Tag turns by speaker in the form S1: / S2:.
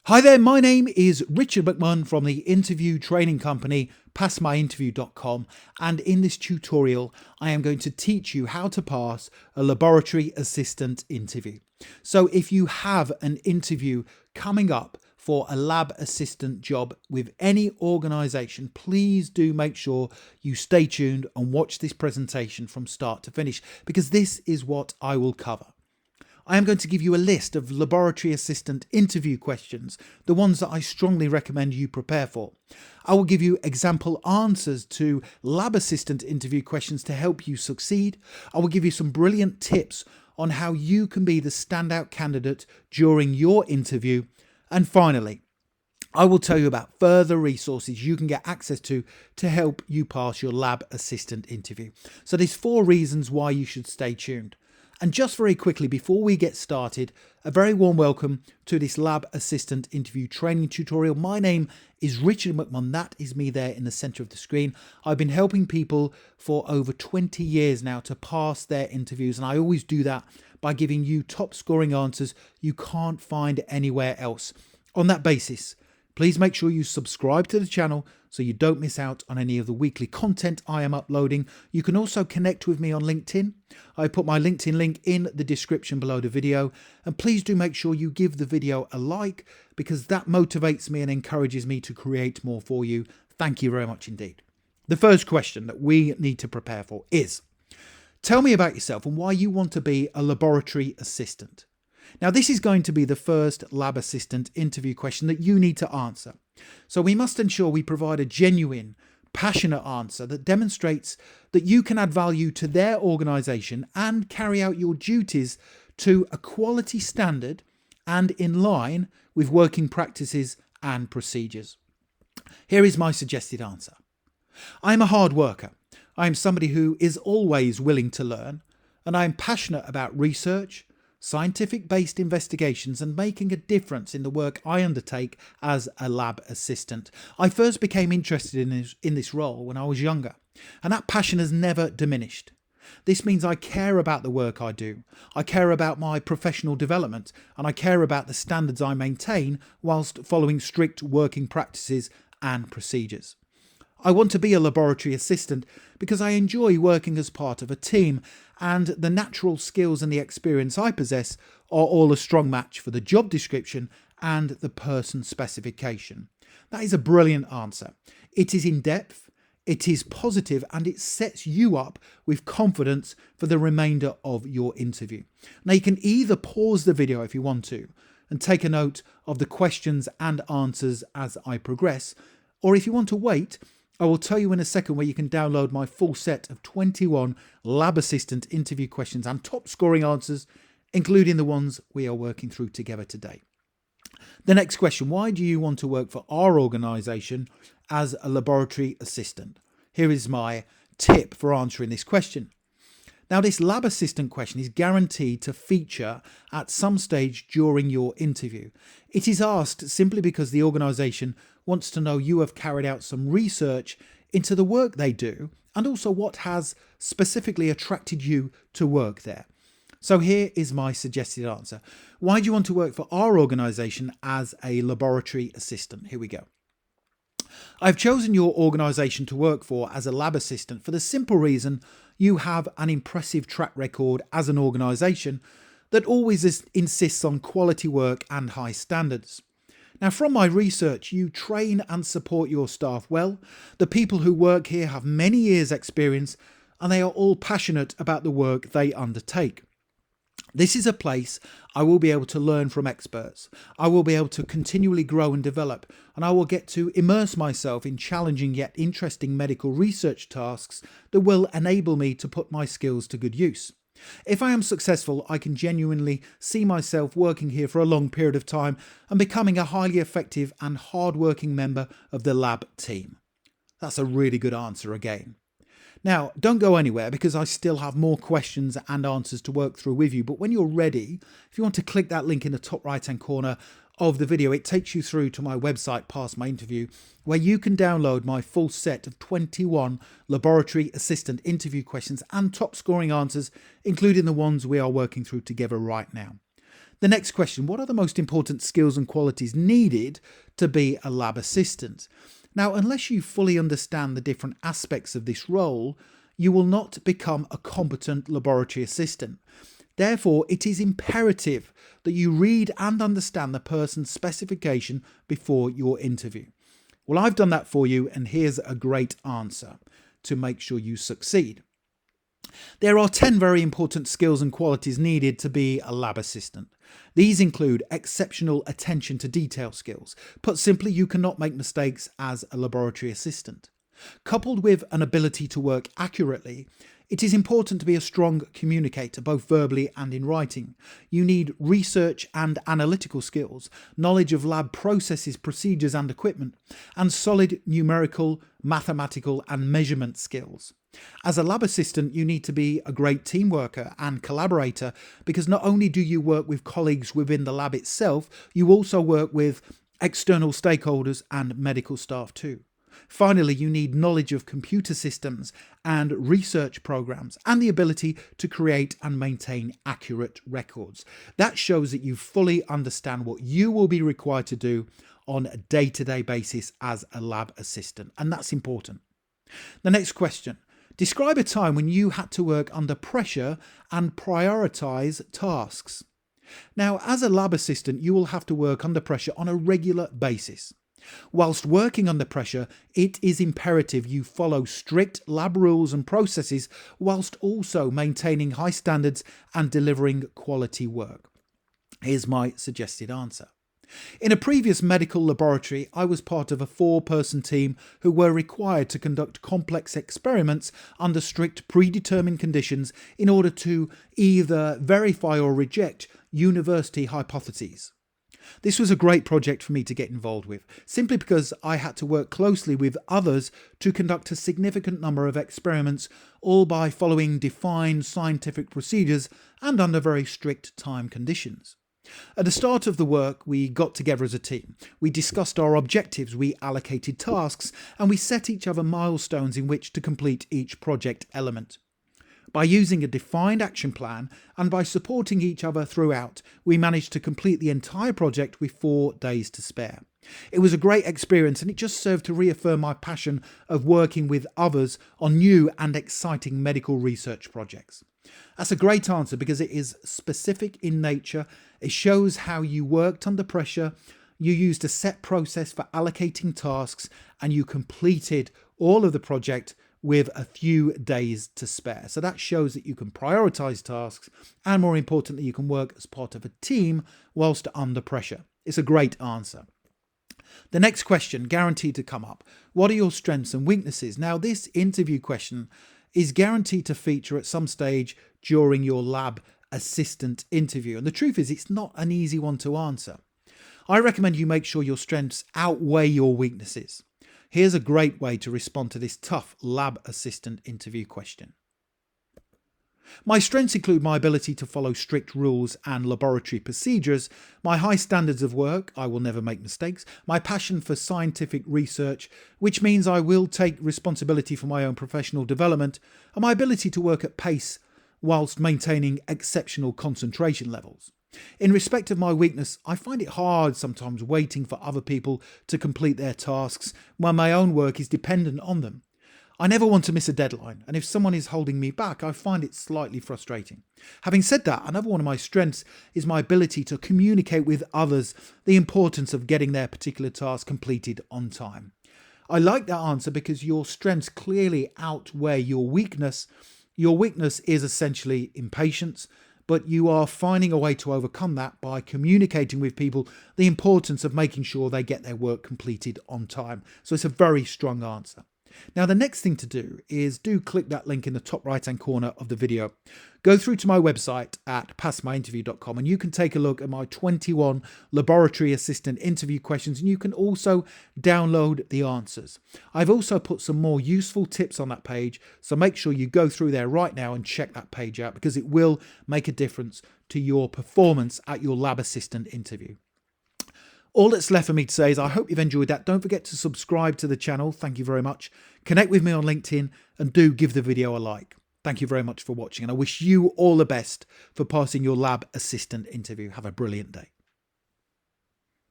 S1: Hi there, my name is Richard McMunn from the interview training company passmyinterview.com, and in this tutorial I am going to teach you how to pass a laboratory assistant interview. So if you have an interview coming up for a lab assistant job with any organisation, please do make sure you stay tuned and watch this presentation from start to finish, because this is what I will cover. I am going to give you a list of laboratory assistant interview questions, the ones that I strongly recommend you prepare for. I will give you example answers to lab assistant interview questions to help you succeed. I will give you some brilliant tips on how you can be the standout candidate during your interview. And finally, I will tell you about further resources you can get access to help you pass your lab assistant interview. So there's 4 reasons why you should stay tuned. And just very quickly, before we get started, a very warm welcome to this lab assistant interview training tutorial. My name is Richard McMunn. That is me there in the center of the screen. I've been helping people for over 20 years now to pass their interviews, and I always do that by giving you top scoring answers you can't find anywhere else. On that basis, please make sure you subscribe to the channel so you don't miss out on any of the weekly content I am uploading. You can also connect with me on LinkedIn. I put my LinkedIn link in the description below the video. And please do make sure you give the video a like, because that motivates me and encourages me to create more for you. Thank you very much indeed. The first question that we need to prepare for is, tell me about yourself and why you want to be a laboratory assistant. Now, this is going to be the first lab assistant interview question that you need to answer. So we must ensure we provide a genuine, passionate answer that demonstrates that you can add value to their organisation and carry out your duties to a quality standard and in line with working practices and procedures. Here is my suggested answer. I am a hard worker. I am somebody who is always willing to learn, and I am passionate about research, scientific-based investigations, and making a difference in the work I undertake as a lab assistant. I first became interested in this role when I was younger, and that passion has never diminished. This means I care about the work I do, I care about my professional development, and I care about the standards I maintain whilst following strict working practices and procedures. I want to be a laboratory assistant because I enjoy working as part of a team, and the natural skills and the experience I possess are all a strong match for the job description and the person specification. That is a brilliant answer. It is in depth, it is positive, and it sets you up with confidence for the remainder of your interview. Now, you can either pause the video if you want to and take a note of the questions and answers as I progress, or if you want to wait, I will tell you in a second where you can download my full set of 21 lab assistant interview questions and top scoring answers, including the ones we are working through together today. The next question, why do you want to work for our organisation as a laboratory assistant? Here is my tip for answering this question. Now, this lab assistant question is guaranteed to feature at some stage during your interview. It is asked simply because the organisation wants to know you have carried out some research into the work they do and also what has specifically attracted you to work there. So here is my suggested answer. Why do you want to work for our organisation as a laboratory assistant? Here we go. I've chosen your organisation to work for as a lab assistant for the simple reason you have an impressive track record as an organisation that always insists on quality work and high standards. Now, from my research, you train and support your staff well. The people who work here have many years' experience, and they are all passionate about the work they undertake. This is a place I will be able to learn from experts. I will be able to continually grow and develop, and I will get to immerse myself in challenging yet interesting medical research tasks that will enable me to put my skills to good use. If I am successful, I can genuinely see myself working here for a long period of time and becoming a highly effective and hard-working member of the lab team. That's a really good answer again. Now, don't go anywhere because I still have more questions and answers to work through with you. But when you're ready, if you want to click that link in the top right-hand corner of the video, it takes you through to my website, Pass My Interview, where you can download my full set of 21 laboratory assistant interview questions and top scoring answers, including the ones we are working through together right now. The next question, what are the most important skills and qualities needed to be a lab assistant? Now, unless you fully understand the different aspects of this role, you will not become a competent laboratory assistant. Therefore, it is imperative that you read and understand the person's specification before your interview. Well, I've done that for you, and here's a great answer to make sure you succeed. There are 10 very important skills and qualities needed to be a lab assistant. These include exceptional attention to detail skills. Put simply, you cannot make mistakes as a laboratory assistant. Coupled with an ability to work accurately, it is important to be a strong communicator, both verbally and in writing. You need research and analytical skills, knowledge of lab processes, procedures and equipment, and solid numerical, mathematical and measurement skills. As a lab assistant, you need to be a great team worker and collaborator, because not only do you work with colleagues within the lab itself, you also work with external stakeholders and medical staff too. Finally, you need knowledge of computer systems and research programs and the ability to create and maintain accurate records. That shows that you fully understand what you will be required to do on a day-to-day basis as a lab assistant, and that's important. The next question. Describe a time when you had to work under pressure and prioritize tasks. Now, as a lab assistant, you will have to work under pressure on a regular basis. Whilst working under pressure, it is imperative you follow strict lab rules and processes whilst also maintaining high standards and delivering quality work. Here's my suggested answer. In a previous medical laboratory, I was part of a 4-person team who were required to conduct complex experiments under strict predetermined conditions in order to either verify or reject university hypotheses. This was a great project for me to get involved with, simply because I had to work closely with others to conduct a significant number of experiments, all by following defined scientific procedures and under very strict time conditions. At the start of the work, we got together as a team. We discussed our objectives, we allocated tasks, and we set each other milestones in which to complete each project element. By using a defined action plan and by supporting each other throughout, we managed to complete the entire project with 4 days to spare. It was a great experience, and it just served to reaffirm my passion of working with others on new and exciting medical research projects. That's a great answer because it is specific in nature. It shows how you worked under pressure, you used a set process for allocating tasks, and you completed all of the project with a few days to spare. So that shows that you can prioritize tasks, and more importantly, you can work as part of a team whilst under pressure. It's a great answer. The next question, guaranteed to come up. What are your strengths and weaknesses? Now, this interview question is guaranteed to feature at some stage during your lab assistant interview. And the truth is, it's not an easy one to answer. I recommend you make sure your strengths outweigh your weaknesses. Here's a great way to respond to this tough lab assistant interview question. My strengths include my ability to follow strict rules and laboratory procedures, my high standards of work, I will never make mistakes, my passion for scientific research, which means I will take responsibility for my own professional development, and my ability to work at pace whilst maintaining exceptional concentration levels. In respect of my weakness, I find it hard sometimes waiting for other people to complete their tasks when my own work is dependent on them. I never want to miss a deadline, and if someone is holding me back, I find it slightly frustrating. Having said that, another one of my strengths is my ability to communicate with others the importance of getting their particular task completed on time. I like that answer because your strengths clearly outweigh your weakness. Your weakness is essentially impatience, but you are finding a way to overcome that by communicating with people the importance of making sure they get their work completed on time. So it's a very strong answer. Now, the next thing to do is click that link in the top right hand corner of the video. Go through to my website at passmyinterview.com and you can take a look at my 21 laboratory assistant interview questions, and you can also download the answers. I've also put some more useful tips on that page, so make sure you go through there right now and check that page out, because it will make a difference to your performance at your lab assistant interview. All that's left for me to say is I hope you've enjoyed that. Don't forget to subscribe to the channel. Thank you very much. Connect with me on LinkedIn and do give the video a like. Thank you very much for watching, and I wish you all the best for passing your lab assistant interview. Have a brilliant day.